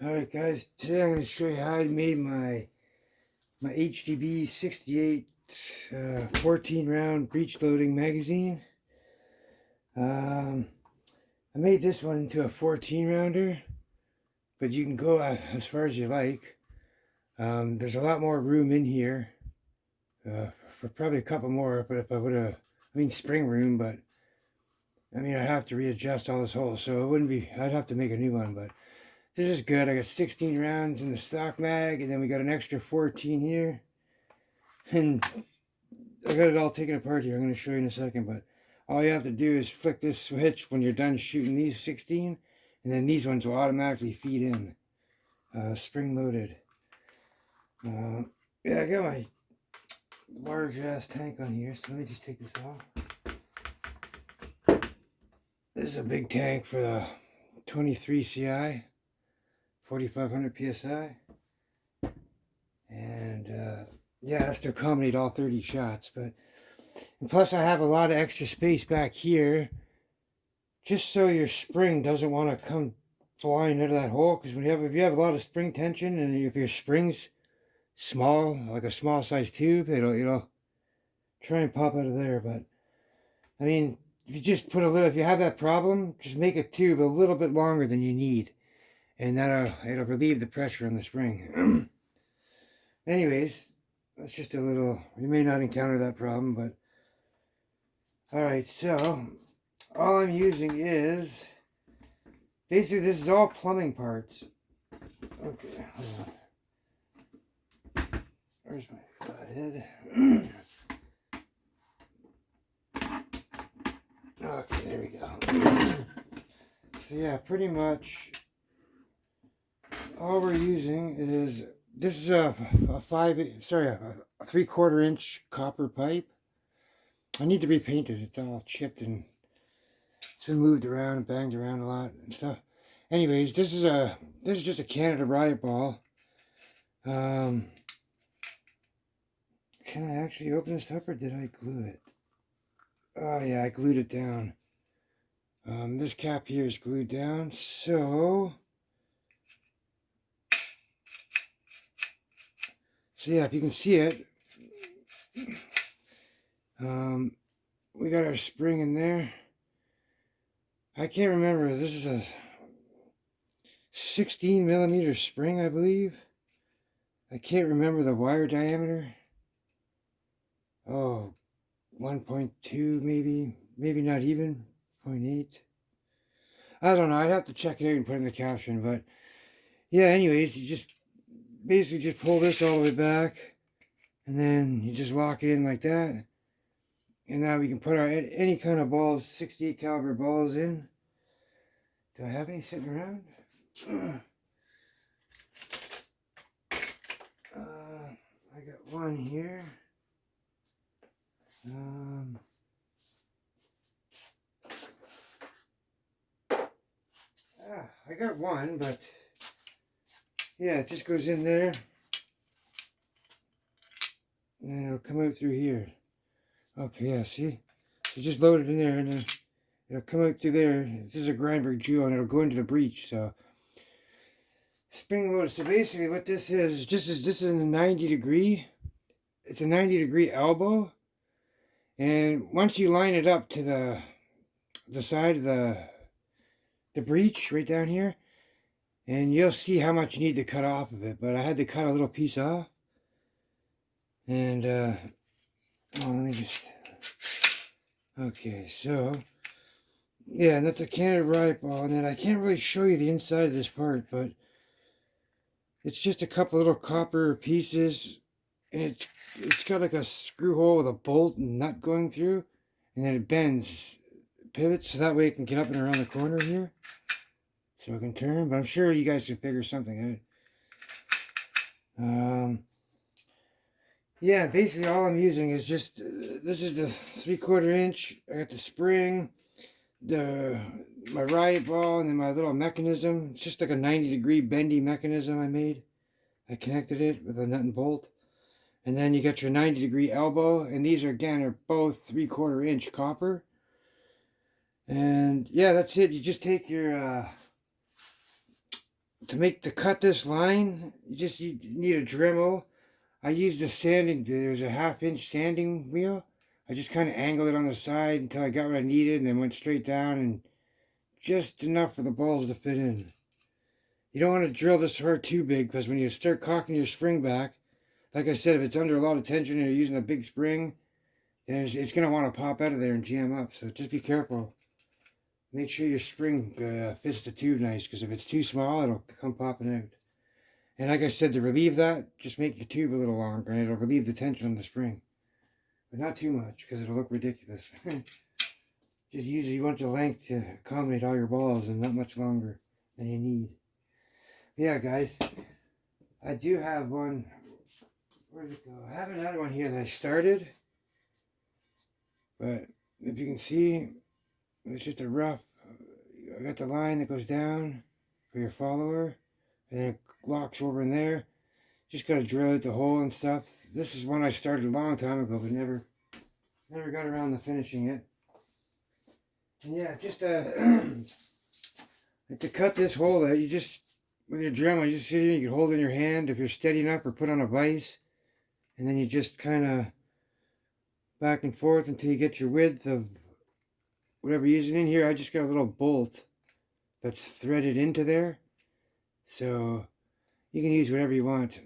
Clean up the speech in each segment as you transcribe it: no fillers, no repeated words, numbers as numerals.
Alright guys, today I'm going to show you how I made my HDB 68 14 round breech loading magazine. I made this one into a 14 rounder, but you can go as far as you like. There's a lot more room in here for probably a couple more, but if I would have, spring room, but I'd have to readjust all this hole, so it wouldn't be, I'd have to make a new one, but this is good. I got 16 rounds in the stock mag, and then we got an extra 14 here. And I got it all taken apart here. I'm going to show you in a second, but all you have to do is flick this switch when you're done shooting these 16, and then these ones will automatically feed in. Spring loaded. Yeah, I got my large ass tank on here, so let me just take this off. This is a big tank for the 23 CI. 4,500 psi, and yeah, that's to accommodate all 30 shots. But and plus, I have a lot of extra space back here, just so your spring doesn't want to come flying out of that hole. Because if you have a lot of spring tension, and if your spring's small, like a small size tube, it'll try and pop out of there. But if you just put a little, if you have that problem, just make a tube a little bit longer than you need. And it'll relieve the pressure on the spring. Anyways, that's just a little, you may not encounter that problem, but alright, so all I'm using is basically, this is all plumbing parts. Okay, where's my head? Okay, there we go. So yeah, pretty much all we're using is, this is a 3/4 inch copper pipe. I need to repaint it. It's all chipped and it's been moved around and banged around a lot and stuff. Anyways, this is just a Canada riot ball. Can I actually open this up, or did I glue it? Oh yeah, I glued it down. This cap here is glued down, so yeah, if you can see it, we got our spring in there. I can't remember, this is a 16 millimeter spring, I believe. I can't remember the wire diameter. Oh, 1.2 maybe not even, 0.8. I don't know, I'd have to check it out and put in the caption, but yeah, anyways, you just basically just pull this all the way back, and then you just lock it in like that. And now we can put our any kind of balls, 68 caliber balls in. Do I have any sitting around? I got one here. I got one, but yeah, it just goes in there, and it'll come out through here. Okay, yeah, see? So just load it in there, and then it'll come out through there. This is a Grindberg Jewel, and it'll go into the breech, so. Spring loaded. So basically what this is, this is a 90 degree. It's a 90 degree elbow. And once you line it up to the side of the breech right down here, and you'll see how much you need to cut off of it. But I had to cut a little piece off. And, let me just, okay, so, yeah, and that's a Canada riot ball. And then I can't really show you the inside of this part, but it's just a couple little copper pieces, and it's got like a screw hole with a bolt and nut going through, and then it bends, pivots, so that way it can get up and around the corner here. So it can turn, but I'm sure you guys can figure something out. Yeah, basically all I'm using is just, this is the 3/4 inch. I got the spring, my riot ball, and then my little mechanism. It's just like a 90 degree bendy mechanism I made. I connected it with a nut and bolt. And then you got your 90 degree elbow, and these are both 3/4 inch copper. And yeah, that's it. You just take your to cut this line, you need a Dremel. I used there's a 1/2 inch sanding wheel. I just kind of angled it on the side until I got what I needed and then went straight down and just enough for the balls to fit in. You don't want to drill this hard too big because when you start cocking your spring back, like I said, if it's under a lot of tension and you're using a big spring, then it's going to want to pop out of there and jam up. So just be careful. Make sure your spring fits the tube nice, because if it's too small, it'll come popping out. And like I said, to relieve that, just make your tube a little longer and it'll relieve the tension on the spring. But not too much, because it'll look ridiculous. Just you want the length to accommodate all your balls and not much longer than you need. Yeah, guys, I do have one. Where did it go? I have another one here that I started. But if you can see, it's just a rough. I got the line that goes down for your follower, and then it locks over in there. Just got to drill out the hole and stuff. This is one I started a long time ago, but never got around to finishing it. And yeah, just to cut this hole out, you just, with your Dremel, you just sit here, you can hold it in your hand if you're steady enough, or put on a vise, and then you just kind of back and forth until you get your width of whatever you're using. In here, I just got a little bolt that's threaded into there, so you can use whatever you want.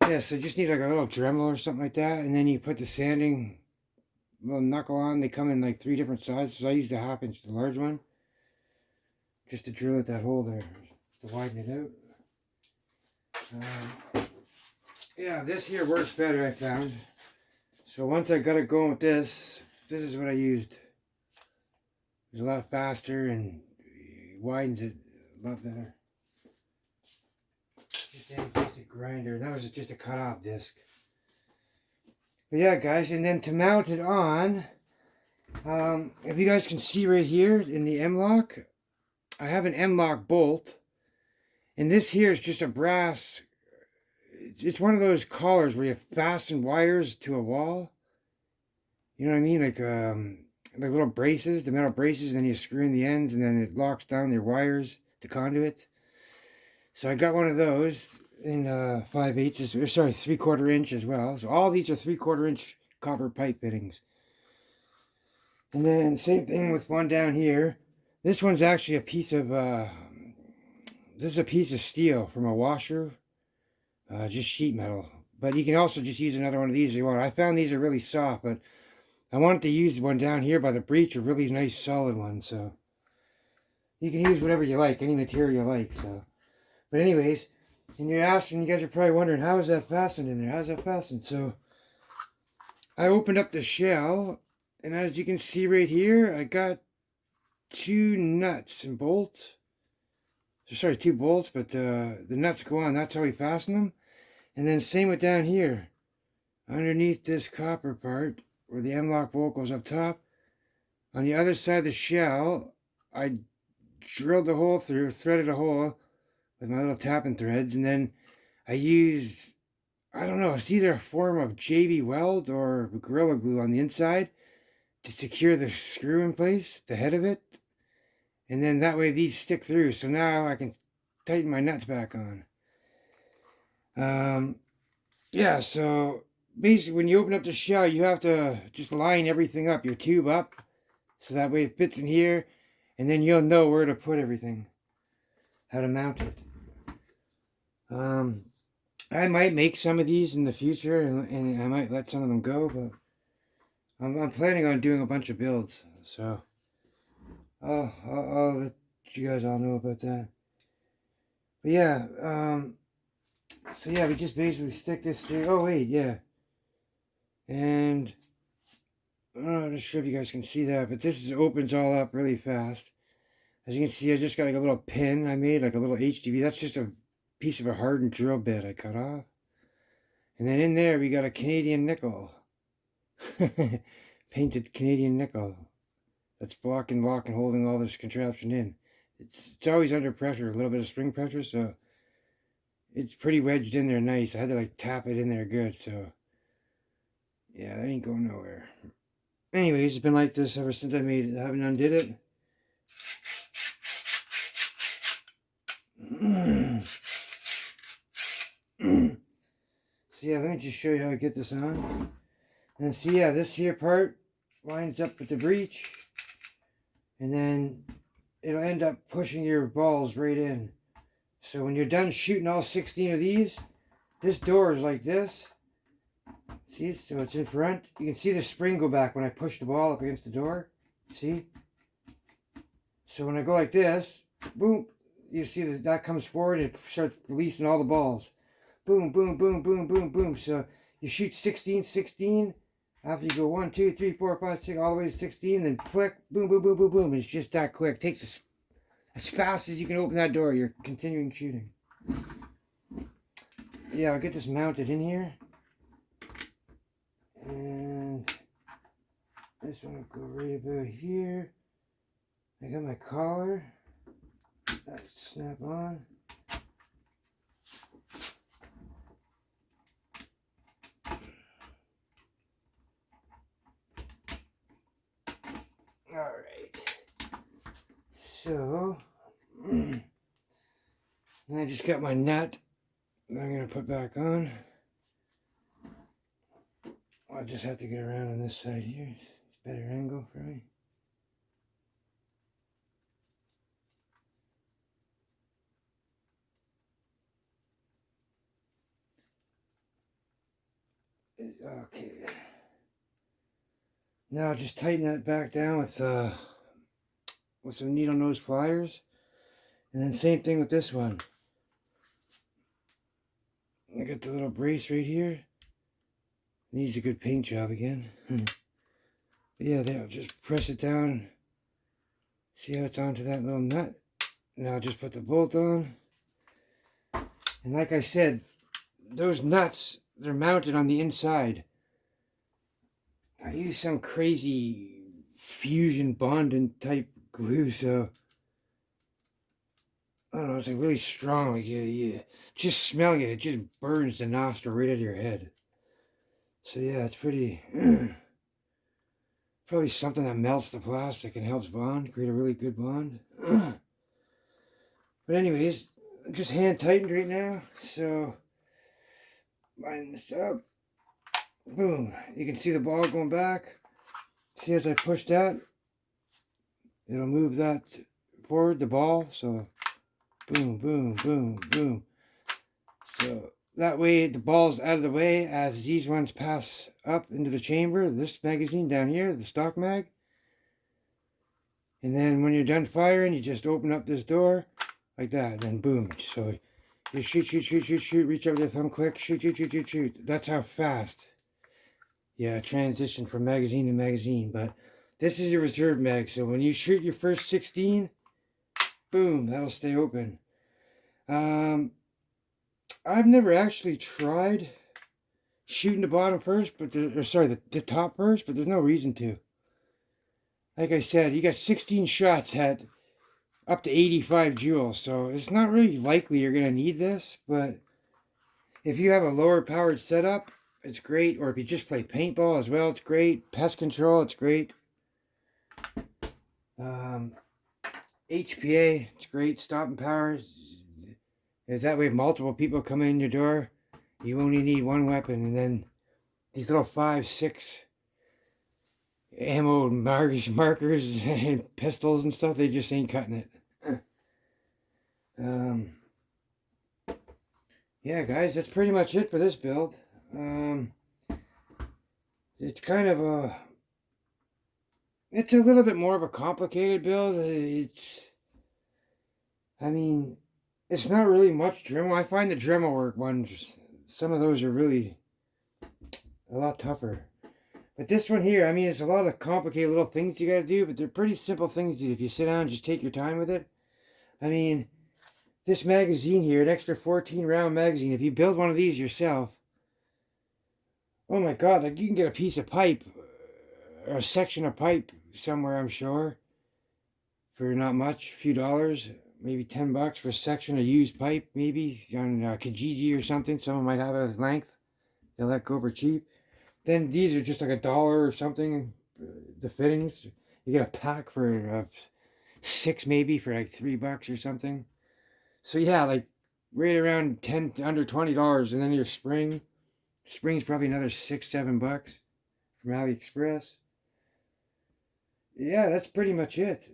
Yeah, so just need like a little Dremel or something like that, and then you put the sanding little knuckle on. They come in like 3 different sizes, so I used a 1/2 inch, the large one, just to drill out that hole there, to widen it out. Yeah, this here works better, I found. So once I got it going with this is what I used. It's a lot faster and widens it a lot better. Just a basic grinder. That was just a cut-off disc. But yeah, guys, and then to mount it on, if you guys can see right here in the M-lock, I have an M-lock bolt, and this here is just a brass. It's one of those collars where you fasten wires to a wall. You know what I mean? Like little braces, the metal braces, and then you screw in the ends, and then it locks down your wires to conduits. So I got one of those in 5/8, or sorry, 3/4 inch as well. So all these are 3/4 inch copper pipe fittings. And then same thing with one down here. This one's actually a piece of this is a piece of steel from a washer, just sheet metal. But you can also just use another one of these if you want. I found these are really soft, but I wanted to use one down here by the breech, a really nice solid one. So you can use whatever you like, any material you like. So, but anyways, and you're asking, you guys are probably wondering, how is that fastened in there? How's that fastened? So I opened up the shell, and as you can see right here, I got 2 nuts and bolts. Sorry, 2 bolts, but the nuts go on. That's how we fasten them. And then same with down here. Underneath this copper part, where the M-lock bolt goes up top, on the other side of the shell, I drilled a hole through, threaded a hole with my little tapping threads, and then I used, I don't know, it's either a form of JB Weld or Gorilla Glue on the inside to secure the screw in place, the head of it. And then that way these stick through, so now I can tighten my nuts back on. Yeah, so basically when you open up the shell, you have to just line everything up, your tube up, so that way it fits in here, and then you'll know where to put everything, how to mount it. I might make some of these in the future, and I might let some of them go, but I'm planning on doing a bunch of builds, so I'll let you guys all know about that. But yeah, so yeah, we just basically stick this through. Oh wait, yeah. And I'm not sure if you guys can see that, but this opens all up really fast. As you can see, I just got like a little pin I made, like a little HDB. That's just a piece of a hardened drill bit I cut off. And then in there we got a Canadian nickel. Painted Canadian nickel. That's blocking, locking, holding all this contraption in. It's always under pressure, a little bit of spring pressure, so it's pretty wedged in there nice. I had to like tap it in there good, so yeah, that ain't going nowhere. Anyways, it's been like this ever since I made it. I haven't undid it. So yeah, let me just show you how to get this on. And see, yeah, this here part lines up with the breech, and then it'll end up pushing your balls right in. So when you're done shooting all 16 of these, this door is like this. See, so it's in front. You can see the spring go back when I push the ball up against the door. See? So when I go like this, boom, you see that comes forward and it starts releasing all the balls. Boom, boom, boom, boom, boom, boom. So you shoot 16, 16. After you go 1, 2, 3, 4, 5, 6, all the way to 16, then click, boom, boom, boom, boom, boom. It's just that quick. It takes as fast as you can open that door. You're continuing shooting. Yeah, I'll get this mounted in here. And this one will go right about here. I got my collar. That snap on. Alright. So, and I just got my nut that I'm going to put back on. I'll just have to get around on this side here. It's a better angle for me. Okay. Now I'll just tighten that back down with some needle nose pliers. And then same thing with this one. I got the little brace right here. Needs a good paint job again. But yeah, there, I'll just press it down. See how it's onto that little nut? Now I'll just put the bolt on. And like I said, those nuts, they're mounted on the inside. I use some crazy fusion bonding type glue, so I don't know, it's like really strong. Like just smelling it, it just burns the nostril right out of your head. So yeah, it's pretty, probably something that melts the plastic and helps bond, create a really good bond. But anyways, just hand tightened right now, so line this up. Boom, you can see the ball going back. See, as I push that, it'll move that forward, the ball, so boom, boom, boom, boom. So that way the ball's out of the way as these ones pass up into the chamber, this magazine down here, the stock mag. And then when you're done firing, you just open up this door like that, and then boom. So you shoot, shoot, shoot, shoot, shoot, reach over the thumb, click, shoot, shoot, shoot, shoot, shoot. That's how fast. Yeah, transition from magazine to magazine. But this is your reserve mag, so when you shoot your first 16, boom, that'll stay open. I've never actually tried shooting the bottom first, but the top first, but there's no reason to. Like I said, you got 16 shots at up to 85 joules, so it's not really likely you're going to need this, but if you have a lower powered setup, it's great, or if you just play paintball as well, it's great. Pest control, it's great. HPA, it's great. Stopping power, is that way if multiple people come in your door, you only need one weapon, and then these little 5, 6 ammo markers and pistols and stuff, they just ain't cutting it. Yeah, guys, that's pretty much it for this build. It's kind of it's a little bit more of a complicated build. I mean, it's not really much Dremel. I find the Dremel work ones, some of those are really a lot tougher. But this one here, I mean, it's a lot of complicated little things you gotta do, but they're pretty simple things to do. If you sit down and just take your time with it. I mean, this magazine here, an extra 14 round magazine, if you build one of these yourself, oh my god, like you can get a piece of pipe, or a section of pipe somewhere, I'm sure, for not much, a few dollars, maybe $10 for a section of used pipe, maybe on Kijiji or something. Someone might have a length, they'll let go for cheap. Then these are just like $1 or something, the fittings. You get a pack for 6 maybe for like $3 or something. So yeah, like right around under $20, and then your spring's probably another $6-7 from AliExpress. Yeah, that's pretty much it.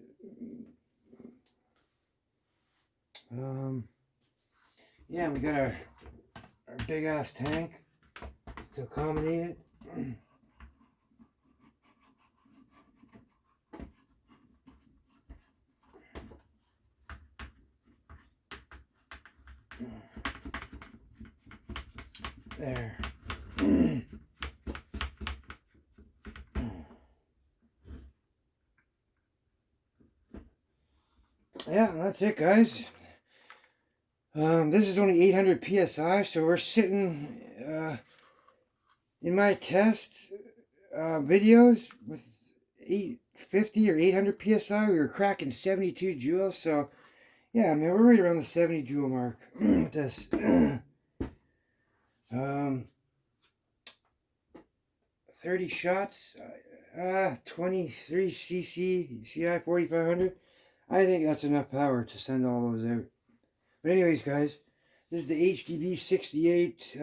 Um, yeah, we got our big ass tank to accommodate it. There. Yeah, that's it, guys. This is only 800 psi, so we're sitting in my test videos with 850 or 800 psi. We were cracking 72 joules, so yeah, man, we're right around the 70 joule mark with this. 30 shots, 23 cc CI 4500. I think that's enough power to send all those out. But anyways, guys, this is the HDB 68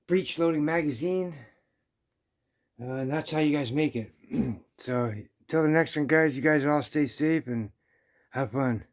breech loading magazine. And that's how you guys make it. So, until the next one, guys, you guys all stay safe and have fun.